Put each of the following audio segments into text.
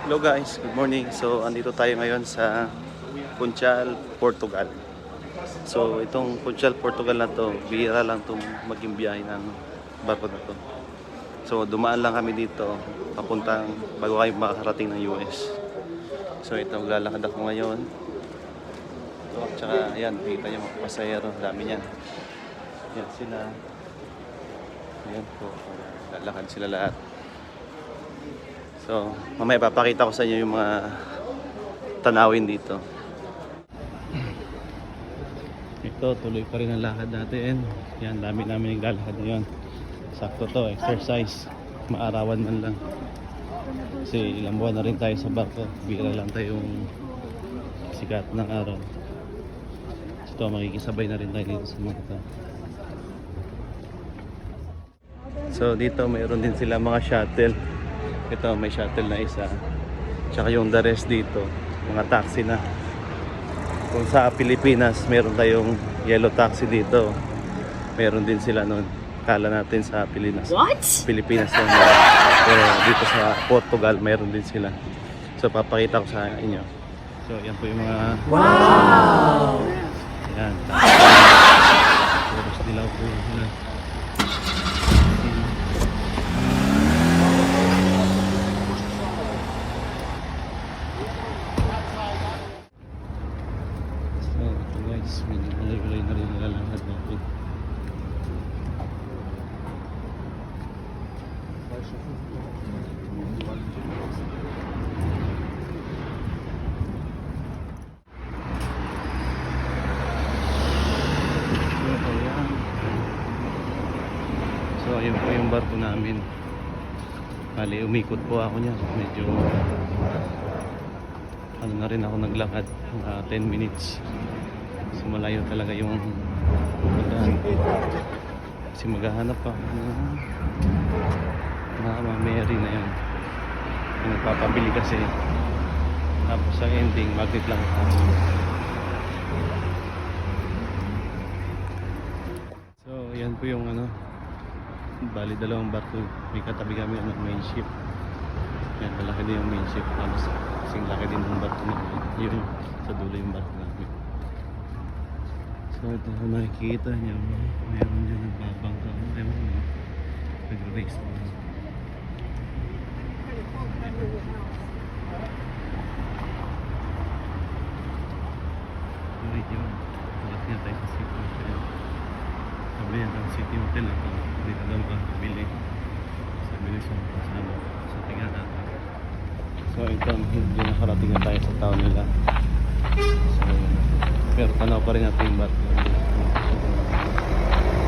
Hello guys, good morning. So andito tayo ngayon sa Funchal, Portugal. So itong Funchal, Portugal na to, bihira lang itong maging biyahe ng barko na to. So dumaan lang kami dito papuntang bago kayo makarating ng US. So ito, maglalakad ako ngayon. So, tsaka ayan, kita nyo mga pasahero, dami niyan. Ayan sila. Ayan po, lalakad sila lahat. So, mamaya papakita ko sa inyo yung mga tanawin dito. Ito, tuloy pa rin ang lakad natin. Yan, dami namin yung lalakad ngayon. Sakto to, exercise. Maarawan man lang. Kasi ilang buwan na rin tayo sa barko. Bira lang tayong sikat ng araw. Ito, makikisabay na rin tayo dito sa mga ito. So, dito mayroon din sila mga shuttle. Ito, may shuttle na isa. Tsaka yung the rest dito, mga taxi na. Kung sa Pilipinas, meron tayong yellow taxi dito. Meron din sila nun. Kala natin sa Pilipinas. What? Pilipinas lang. Pero dito sa Portugal, meron din sila. So, papakita ko sa inyo. So, yan po yung mga... Wow! Yan. Puros dilaw po sila. Medyo malay-malay na rin nalalakad natin. So ayun po yung barko namin. Bali umikot po ako niya. Medyo ano na rin ako naglakad, 10 minutes. So malayo talaga yung maghahanap. Kasi maghahanap pa mga Mary na yun. Yung nagpapabili kasi. Tapos sa ending, magnet lang ako. So yan po yung ano, bali dalawang barko. May katabi kami ang main ship. Yan, malaki din yung main ship. Tapos kasing laki din yung barko namin. Yun, sa dulo yung barko namin. So ito kung nakikita niyo, mayroon dyan nagbabangka. Ewan mo, nag-race mo. Ulit yun. Talas niya tayo sa City Hotel. Sabi niya sa City Hotel ako. Dito daw ka bili. Sabi niya sa kasama. Sa tingnan natin. So ito, hindi nakarating na tayo sa town nila. So, pero tanaw pa rin natin yung barko.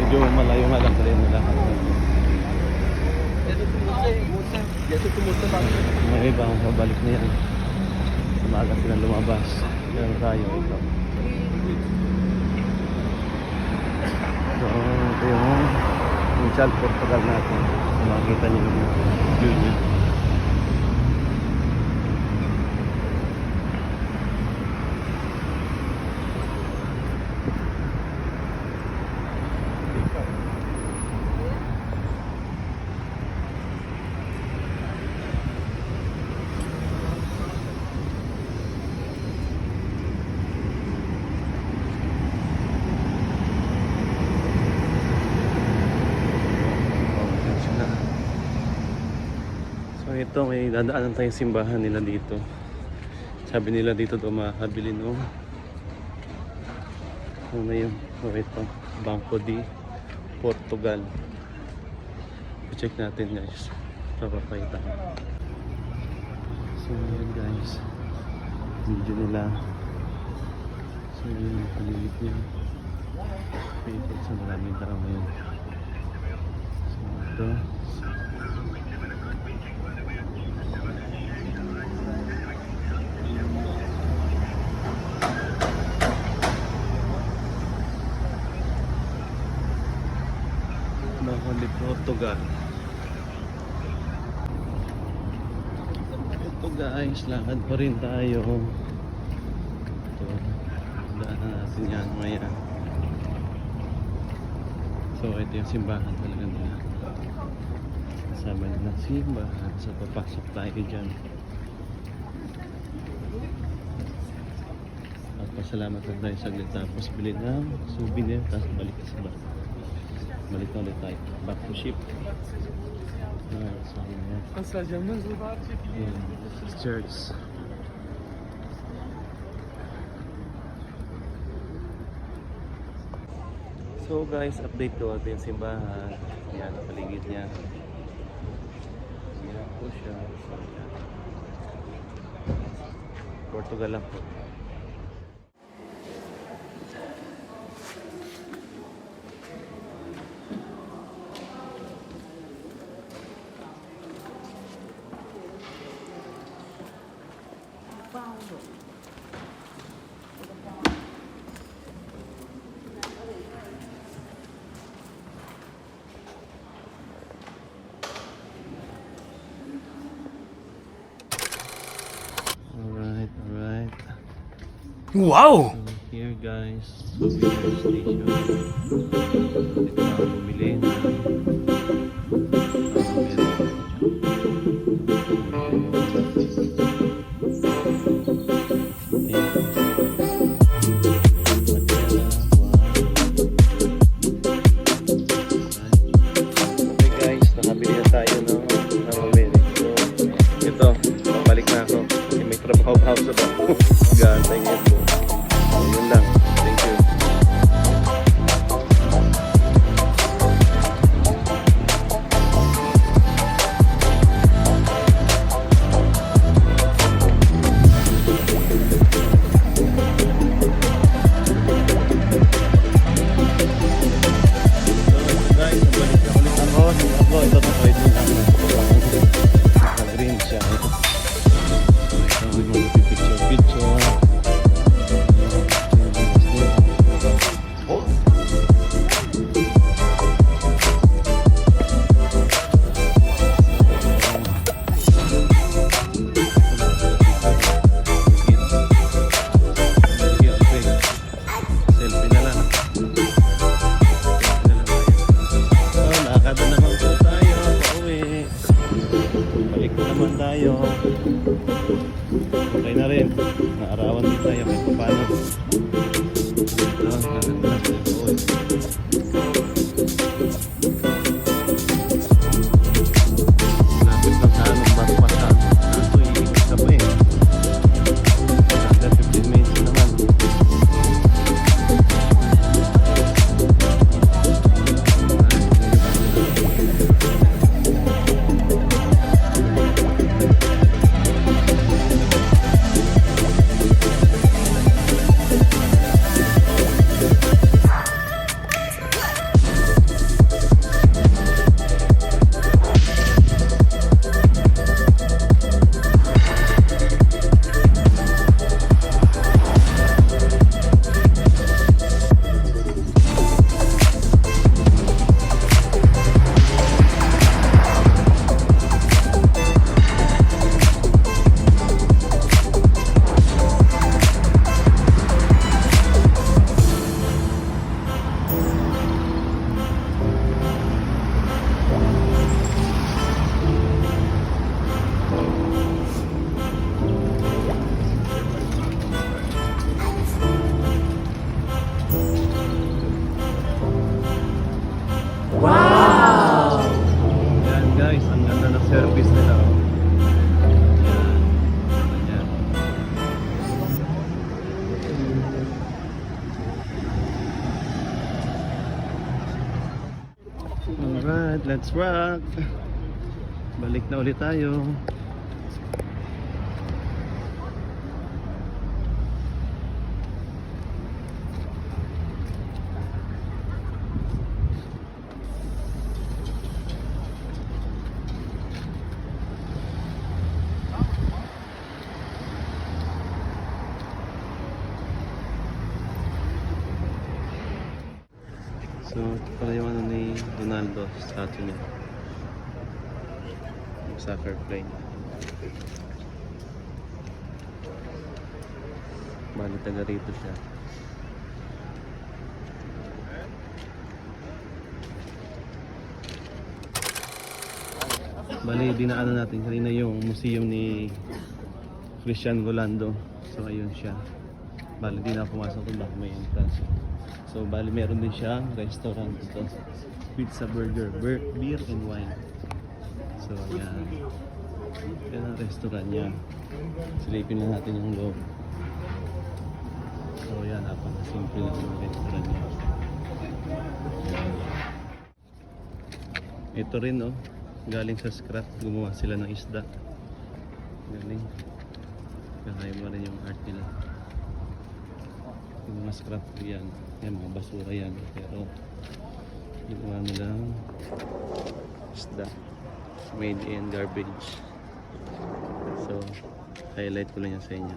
Medyo malayo nga lang rin nila. May iba ang pabalik na yan. Umaga sila lumabas. Pero tayo ito. So ito yung Funchal, Portugal natin. Makikita niyo yung view niya. Ito, may dadaanan tayong simbahan nila dito. Sabi nila dito daw makakabili no. Ano na yun? Oh, ito, Banco de Portugal. I-check natin guys. Papapakita ko. So yun guys, video nila. So yun, palilit niya. Paper sa maraming tao ngayon. So ito, Banco de Portugal. Ito guys, lakad pa rin tayo. Ito, daanan natin yan maya. So ito yung simbahan talaga nila. Kasama na simbahan. So papasok tayo dyan. At pasalamat lang tayo saglit. Tapos bili ng souvenir. Tapos balik sa bahay. Balik na ulit tayo. Back to ship. Church. So guys, update ko ito yung simbahan. Yan, ang paligid niya. Yan po siya. So, yan. Portugal lang po. Alright, alright. Wow! So here guys, souvenir station. Dito na bumili na. Okay guys, nakabili na tayo ng mamili. So, ito, babalik na ako. Kasi may trabaho sa bago. Gantay niya ito. So, yun lang. Thank you. So, guys, nabalik na ulit ako. Ito na pwede din ako. Naka-green siya. Ito, mag-picture-picture. Selfie na lang. So, lakad na naman po tayo. Pauwi. Balik na naman tayo. Okay na rin. Naarawan din tayo kahit paano. Lapit lang sa anong bus pasan. Kaso iikot ka pa eh. Under 15 minutes naman. Yan guys, ang ganda ng service nila. Oh. Yan. Alright, let's rock. Balik na ulit tayo. So, ito pala yung ano ni Ronaldo, statue niya. Yung soccer plane. Bali, taga rito siya. Bali, dinaanan natin kanina yung museum ni Christian Rolando. So, ayun siya. Bali, di na pumasok kung baka may entrance. So, bali, meron din siyang restaurant dito. Pizza, burger, beer and wine. So, ayan. Yan ang restaurant niya. Silipin lang natin yung loob. So, yan. Napaka-simple lang yung restaurant niya. Ayan. Ito rin, oh. Galing sa scrap. Gumawa sila ng isda. Galing. Kakaiba rin yung art nila. Yung mga scrap yan. Yan, mga basura yan. Pero, ginawa nilang isda. Made in garbage. So, highlight ko lang yan sa inyo.